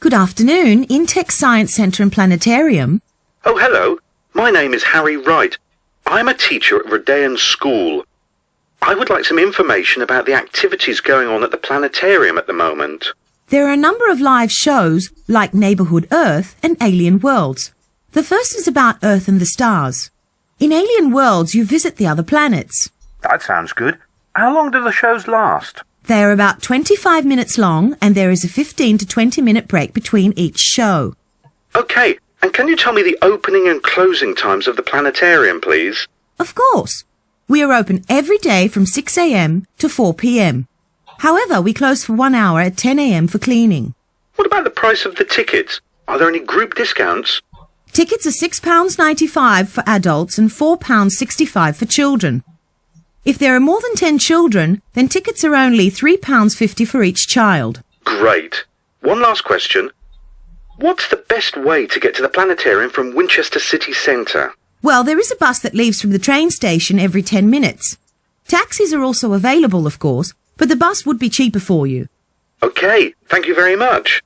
Good afternoon, Intex Science Centre and Planetarium. Oh, hello. My name is Harry Wright. I'm a teacher at Rodean School. I would like some information about the activities going on at the planetarium at the moment. There are a number of live shows like Neighbourhood Earth and Alien Worlds. The first is about Earth and the stars. In Alien Worlds, you visit the other planets. That sounds good. How long do the shows last? They are about 25 minutes long and there is a 15 to 20 minute break between each show. OK, and can you tell me the opening and closing times of the planetarium, please? Of course. We are open every day from 6 a.m. to 4 p.m. However, we close for 1 hour at 10 a.m. for cleaning. What about the price of the tickets? Are there any group discounts? Tickets are £6.95 for adults and £4.65 for children. If there are more than 10 children, then tickets are only £3.50 for each child. Great. One last question. What's the best way to get to the planetarium from Winchester City Centre? Well, there is a bus that leaves from the train station every 10 minutes. Taxis are also available, of course, but the bus would be cheaper for you. OK, thank you very much.